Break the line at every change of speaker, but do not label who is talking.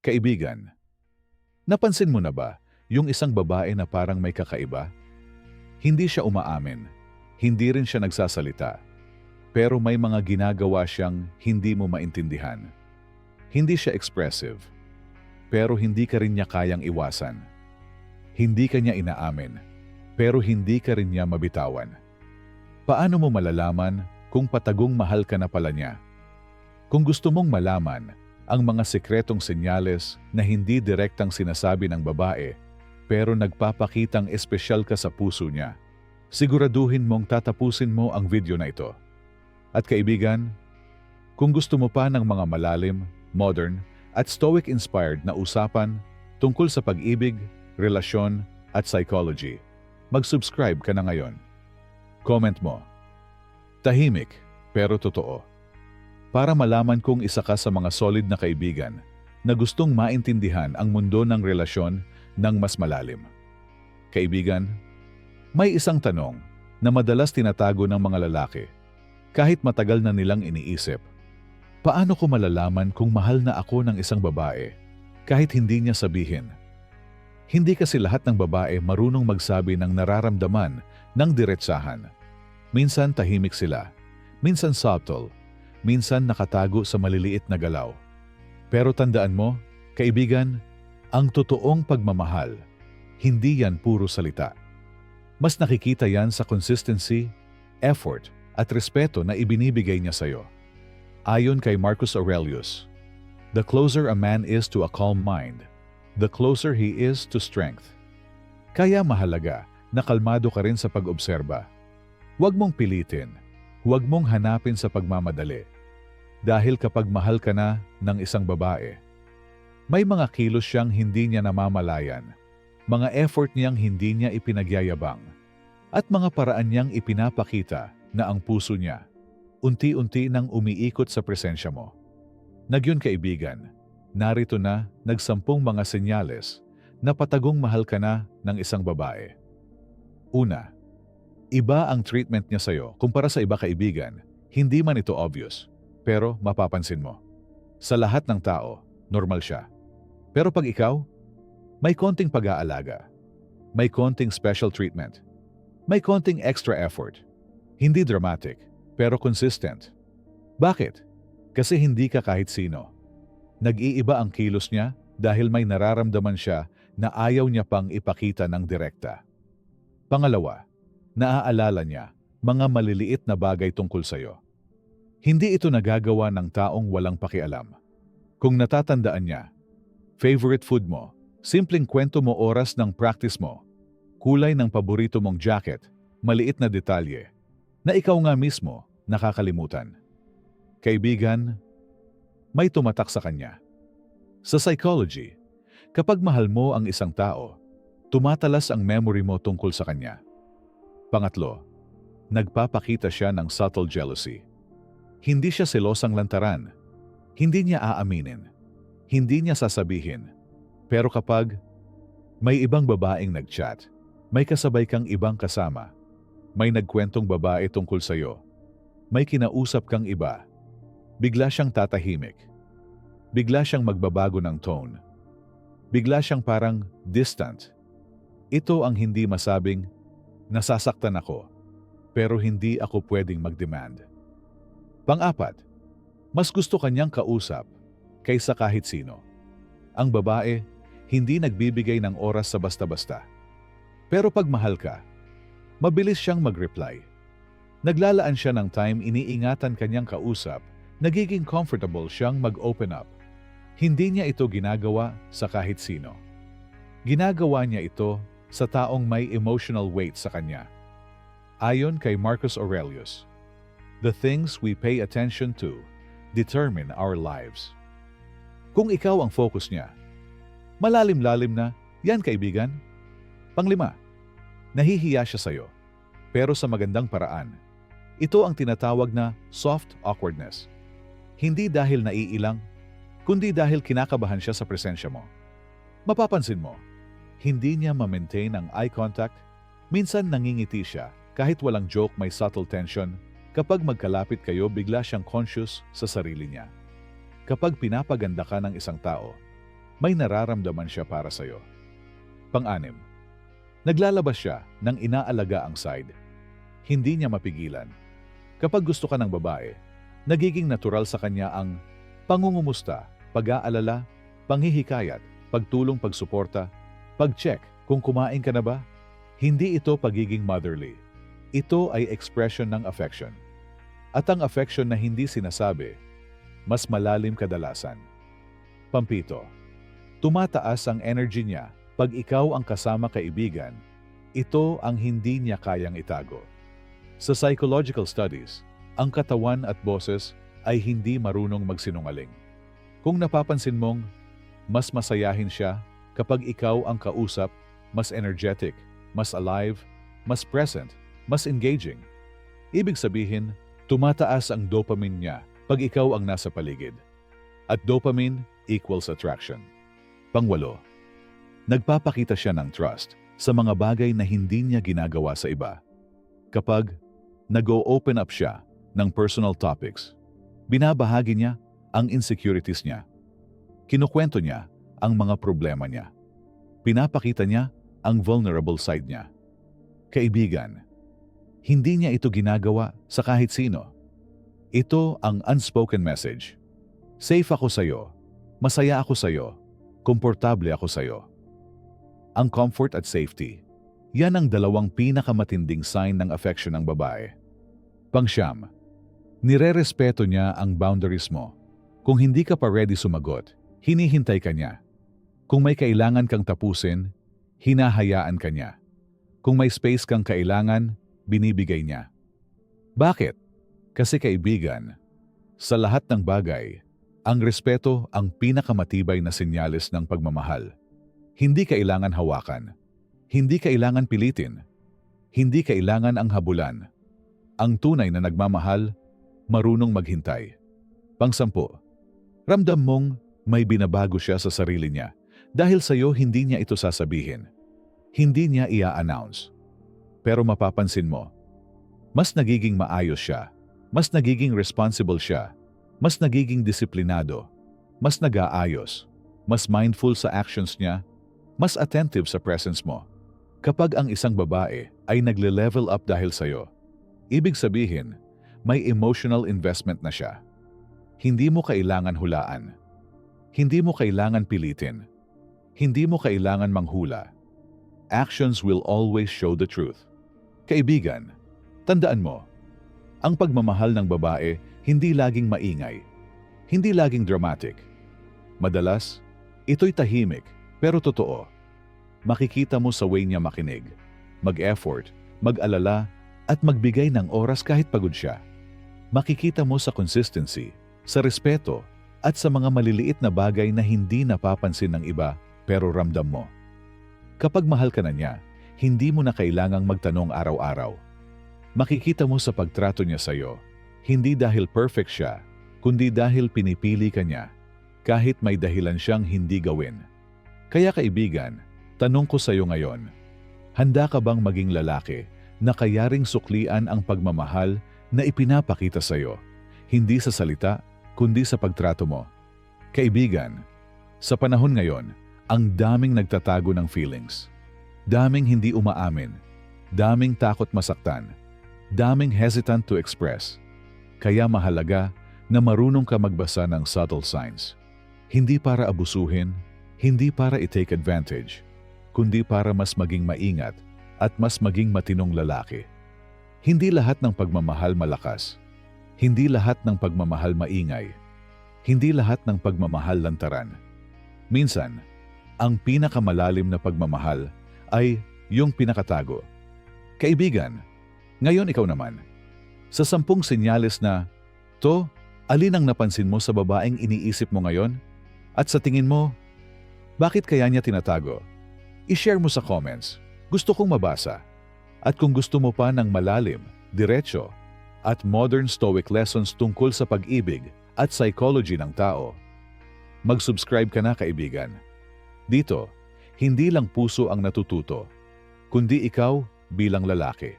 Kaibigan, napansin mo na ba yung isang babae na parang may kakaiba? Hindi siya umaamin, hindi rin siya nagsasalita, pero may mga ginagawa siyang hindi mo maintindihan. Hindi siya expressive, pero hindi ka rin niya kayang iwasan. Hindi ka niya inaamin, pero hindi ka rin niya mabitawan. Paano mo malalaman kung patagong mahal ka na pala niya? Kung gusto mong malaman ang mga sekretong senyales na hindi direktang sinasabi ng babae, pero nagpapakitang espesyal ka sa puso niya, siguraduhin mong tatapusin mo ang video na ito. At kaibigan, kung gusto mo pa ng mga malalim, modern, at stoic-inspired na usapan tungkol sa pag-ibig, relasyon, at psychology, mag-subscribe ka na ngayon. Comment mo. Tahimik, pero totoo. Para malaman kung isa ka sa mga solid na kaibigan na gustong maintindihan ang mundo ng relasyon ng mas malalim. Kaibigan, may isang tanong na madalas tinatago ng mga lalaki kahit matagal na nilang iniisip. Paano ko malalaman kung mahal na ako ng isang babae kahit hindi niya sabihin? Hindi kasi lahat ng babae marunong magsabi ng nararamdaman ng diretsahan. Minsan tahimik sila, minsan subtle, minsan nakatago sa maliliit na galaw. Pero tandaan mo, kaibigan, ang totoong pagmamahal, hindi yan puro salita. Mas nakikita yan sa consistency, effort, at respeto na ibinibigay niya sa'yo. Ayon kay Marcus Aurelius, "The closer a man is to a calm mind, the closer he is to strength." Kaya mahalaga na kalmado ka rin sa pag-obserba. Huwag mong pilitin, huwag mong hanapin sa pagmamadali. Dahil kapag mahal ka na ng isang babae, may mga kilos siyang hindi niya namamalayan, mga effort niyang hindi niya ipinagyayabang, at mga paraan niyang ipinapakita na ang puso niya unti-unti nang umiikot sa presensya mo. Nagyun kaibigan, narito na nagsampung mga senyales na patagong mahal ka na ng isang babae. Una, iba ang treatment niya sa'yo kumpara sa iba kaibigan, hindi man ito obvious. Pero mapapansin mo, sa lahat ng tao, normal siya. Pero pag ikaw, may konting pag-aalaga, may konting special treatment, may konting extra effort. Hindi dramatic, pero consistent. Bakit? Kasi hindi ka kahit sino. Nag-iiba ang kilos niya dahil may nararamdaman siya na ayaw niya pang ipakita ng direkta. Pangalawa, naaalala niya mga maliliit na bagay tungkol sa'yo. Hindi ito nagagawa ng taong walang pakialam. Kung natatandaan niya, favorite food mo, simpleng kwento mo oras ng practice mo, kulay ng paborito mong jacket, maliit na detalye, na ikaw nga mismo nakakalimutan. Kaibigan, may tumatak sa kanya. Sa psychology, kapag mahal mo ang isang tao, tumatalas ang memory mo tungkol sa kanya. Pangatlo, nagpapakita siya ng subtle jealousy. Hindi siya selosang lantaran. Hindi niya aaminin. Hindi niya sasabihin. Pero kapag may ibang babaeng nag-chat, may kasabay kang ibang kasama, may nagkwentong babae tungkol sa'yo, may kinausap kang iba, bigla siyang tatahimik. Bigla siyang magbabago ng tone. Bigla siyang parang distant. Ito ang hindi masabing, nasasaktan ako, pero hindi ako pwedeng mag-demand. Pang-apat, mas gusto kanyang kausap kaysa kahit sino. Ang babae, hindi nagbibigay ng oras sa basta-basta. Pero pag mahal ka, mabilis siyang mag-reply. Naglalaan siya ng time, iniingatan kanyang kausap, nagiging comfortable siyang mag-open up. Hindi niya ito ginagawa sa kahit sino. Ginagawa niya ito sa taong may emotional weight sa kanya. Ayon kay Marcus Aurelius, "The things we pay attention to determine our lives." Kung ikaw ang focus niya, malalim-lalim na, yan kaibigan. Panglima, nahihiya siya sa'yo, pero sa magandang paraan. Ito ang tinatawag na soft awkwardness. Hindi dahil naiilang, kundi dahil kinakabahan siya sa presensya mo. Mapapansin mo, hindi niya ma-maintain ang eye contact, minsan nangingiti siya kahit walang joke, may subtle tension. Kapag magkalapit kayo, bigla siyang conscious sa sarili niya. Kapag pinapaganda ka ng isang tao, may nararamdaman siya para sa'yo. Pang-anim, naglalabas siya ng inaalaga ang side. Hindi niya mapigilan. Kapag gusto ka ng babae, nagiging natural sa kanya ang pangungumusta, pag-aalala, panghihikayat, pagtulong, pagsuporta, pag-check kung kumain ka na ba. Hindi ito pagiging motherly. Ito ay expression ng affection. At ang affection na hindi sinasabi, mas malalim kadalasan. Pampito, tumataas ang energy niya pag ikaw ang kasama kaibigan. Ito ang hindi niya kayang itago. Sa psychological studies, ang katawan at boses ay hindi marunong magsinungaling. Kung napapansin mong mas masayahin siya kapag ikaw ang kausap, mas energetic, mas alive, mas present, mas engaging. Ibig sabihin, tumataas ang dopamine niya pag ikaw ang nasa paligid. At dopamine equals attraction. Pangwalo, nagpapakita siya ng trust sa mga bagay na hindi niya ginagawa sa iba. Kapag nag-o-open up siya ng personal topics, binabahagi niya ang insecurities niya. Kinukwento niya ang mga problema niya. Pinapakita niya ang vulnerable side niya. Kaibigan, hindi niya ito ginagawa sa kahit sino. Ito ang unspoken message. Safe ako sa'yo, masaya ako sa'yo, komportable ako sa'yo. Ang comfort at safety, yan ang dalawang pinakamatinding sign ng affection ng babae. Pangsyam, nire-respeto niya ang boundaries mo. Kung hindi ka pa ready sumagot, hinihintay ka niya. Kung may kailangan kang tapusin, hinahayaan ka niya. Kung may space kang kailangan, binibigay niya. Bakit? Kasi kaibigan, sa lahat ng bagay, ang respeto ang pinakamatibay na senyales ng pagmamahal. Hindi kailangan hawakan. Hindi kailangan pilitin. Hindi kailangan ang habulan. Ang tunay na nagmamahal, marunong maghintay. Pangsampu, ramdam mong may binabago siya sa sarili niya. Dahil sa'yo hindi niya ito sasabihin. Hindi niya ia-announce. Pero mapapansin mo, mas nagiging maayos siya. Mas nagiging responsible siya. Mas nagiging disiplinado. Mas nag-aayos. Mas mindful sa actions niya. Mas attentive sa presence mo. Kapag ang isang babae ay nagle-level up dahil sa'yo, ibig sabihin, may emotional investment na siya. Hindi mo kailangan hulaan. Hindi mo kailangan pilitin. Hindi mo kailangan manghula. Actions will always show the truth. Kaibigan, tandaan mo, ang pagmamahal ng babae hindi laging maingay. Hindi laging dramatic. Madalas, ito'y tahimik pero totoo. Makikita mo sa way niya makinig, mag-effort, mag-alala, at magbigay ng oras kahit pagod siya. Makikita mo sa consistency, sa respeto, at sa mga maliliit na bagay na hindi napapansin ng iba pero ramdam mo. Kapag mahal ka na niya, hindi mo na kailangang magtanong araw-araw. Makikita mo sa pagtrato niya sa'yo, hindi dahil perfect siya, kundi dahil pinipili ka niya, kahit may dahilan siyang hindi gawin. Kaya kaibigan, tanong ko sa'yo ngayon, handa ka bang maging lalaki na kayaring suklian ang pagmamahal na ipinapakita sa'yo, hindi sa salita, kundi sa pagtrato mo? Kaibigan, sa panahon ngayon, ang daming nagtatago ng feelings. Daming hindi umaamin. Daming takot masaktan. Daming hesitant to express. Kaya mahalaga na marunong ka magbasa ng subtle signs. Hindi para abusuhin, hindi para i-take advantage, kundi para mas maging maingat at mas maging matinong lalaki. Hindi lahat ng pagmamahal malakas. Hindi lahat ng pagmamahal maingay. Hindi lahat ng pagmamahal lantaran. Minsan, ang pinakamalalim na pagmamahal ay yung pinakatago. Kaibigan, ngayon ikaw naman. Sa 10 senyales na, alin ang napansin mo sa babaeng iniisip mo ngayon? At sa tingin mo, bakit kaya niya tinatago? I-share mo sa comments. Gusto kong mabasa. At kung gusto mo pa ng malalim, diretso, at modern stoic lessons tungkol sa pag-ibig at psychology ng tao, mag-subscribe ka na kaibigan. Dito, hindi lang puso ang natututo, kundi ikaw bilang lalaki.